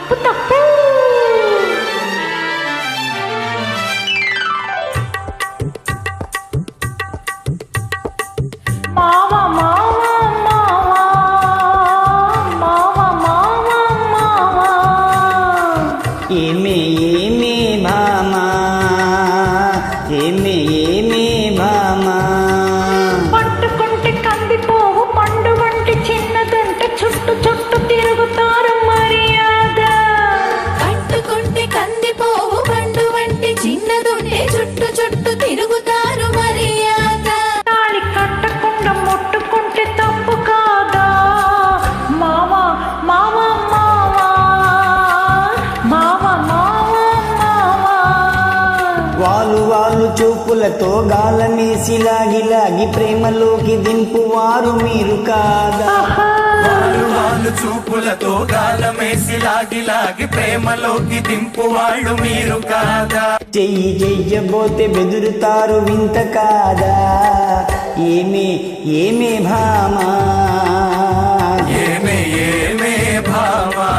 తప్పు తప్పు. మావా మావా మావా మావా మావా మావా. ఏమే ఏమే భామా, ఏమే ఏమే భామా. పట్టుకుంటే కందిపోవు పండు వంటి చిన్నదంటే చుట్టు చుట్టు తిరుగుతారు మర్యాద. పట్టుకుంటే కందిపోవు పండు వంటి చిన్నదుంటే చుట్టు చుట్టు తిరుగుతారు మర్యాద. తాళి కట్టకుండా ముట్టుకుంటే తప్పు కాదా. మావా మావా మావా మావా మావా మావా. వాళ్ళు వాళ్ళు చూపులతో గాలమేసి లాగి లాగి ప్రేమలోకి దింపువారు మీరు కాదా. వాళ్ళు చూపులతో గాలమేసి లాగి లాగి ప్రేమలోకి దింపు వాళ్ళు మీరు కాదా. చెయ్యి చెయ్యబోతే బెదురుతారు వింత కాదా. ఏమే ఏమే భామా, ఏమే ఏమే భామా.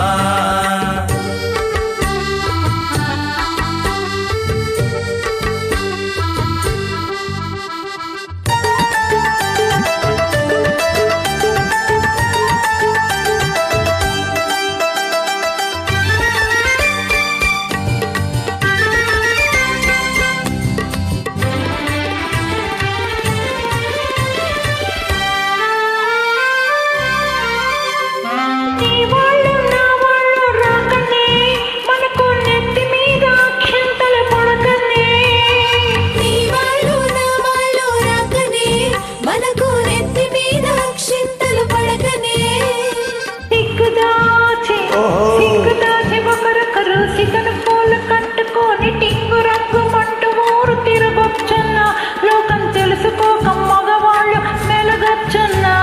నీ వాళ్ళు నా వాళ్ళు రాకనే మనకు నెత్తి మీద అక్షంతలు పడకనే. నీ వాళ్ళు నా వాళ్ళు రాకనే మనకు నెత్తి మీద అక్షింతలు పడకనే. సిగ్గుదాచి సిగ్గుదాచి ఒకరొకరు సిగను పూలు కట్టుకొని టింగు రంగు మంటు ఊరు తిరగొచ్చున్నా. లోకం తెలుసుకోక మగవాళ్ళు మెలగొచ్చున్నా.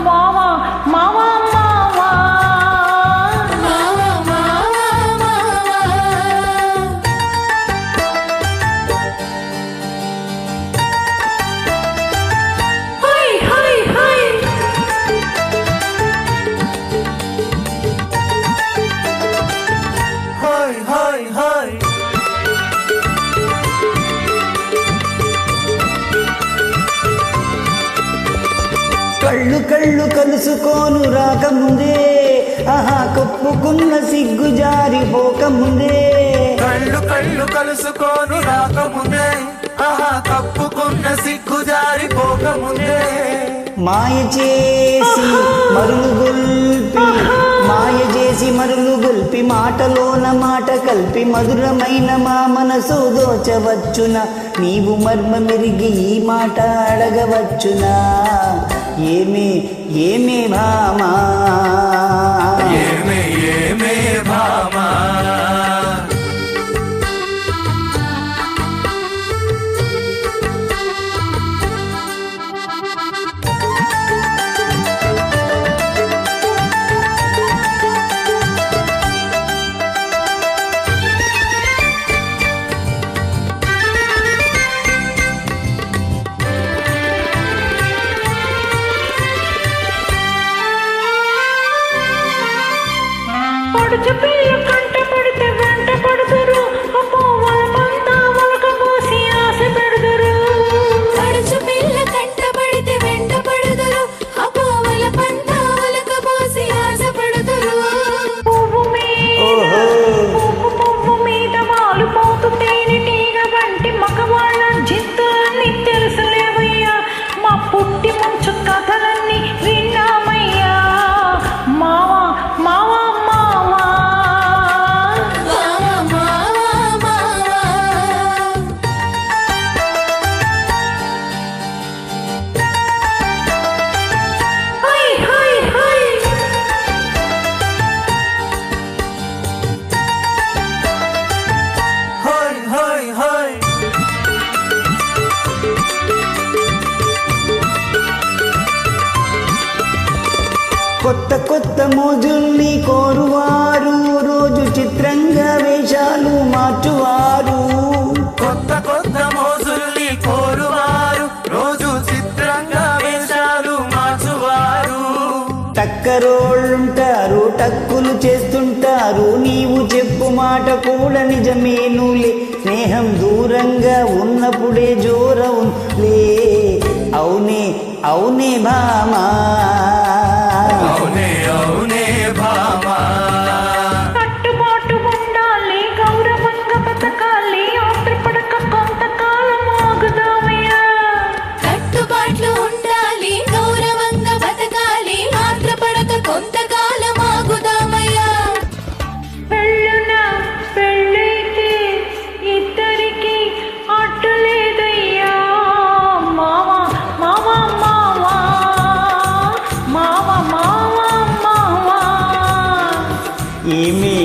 మావా మావా మావా. మావా మావా మావా. High high high. Hi hi hi. కళ్ళు కళ్ళు కలుసుకోను రాకముందే, ఆహా కప్పుకున్న సిగ్గు జారిపోకముందే. కళ్ళు కళ్ళు కలుసుకోను రాకముందే, ఆహా కప్పుకున్న సిగ్గు జారిపోకముందే. మాయ చేసి మరులు గొల్పి, మాయ చేసి మరులు గొల్పి మాటలోన మాట కల్పి మధురమైన మా మనసు దోచవచ్చునా. నీవు మర్మమెరిగి ఈ మాట అడగవచ్చునా. ఏమే ఏమే భామా, ఏమే ఏమే భామా. పడుచు పిల్ల కంట పడితే వెంట పడుతురు. పువ్వుల పంత ఒలక పోసి ఆశ పెడుదురు. పడుచు పిల్ల కంట పడితే వెంట పడుదురు. ఆ పువ్వుల పంట ఒలకబోసి ఆశపడుదురు. పువ్వు మీద వాలు పోతు తేనె తీగ వంటి మగవాళ్ళ జిత్తులన్నీ తెలుసులేవయ్యా. మా పుట్టి మంచు కథలన్నీ విన్నామయ్యా. మావా మావా మావా. మావా మావా మావా. High high high. Hi hi hi. కొత్త కొత్త మోజుల్ని కోరువారు, రోజు చిత్రంగా వేషాలు మార్చువారు. కొత్త కొత్త మోజుల్ని కోరువారు, రోజు చిత్రంగా వేషాలు మార్చువారు. టక్కరోళ్ళుంటారు టక్కులు చేస్తుంటారు నీవు చెప్పు మాట కూడా నిజమేనులే స్నేహం దూరంగా ఉన్నప్పుడే జోరవులే అవునే అవునే భామా అవునే అవునే భామా కట్టుబాటు ఉండాలి గౌరవంగా బతకాలి ఆత్రపడక కొంతకాలం ఆగుదామయ్యా కట్టుబాట్లు ఉండాలి గౌరవంగా బతకాలి ఆత్రపడక కొంతకాలం ఆగుదామయ్యా పెళ్ళున పెళ్ళైతే ఇద్దరికి అడ్డులేదయ్యా మావా మావా మావా మావా మావా మావా ఏమే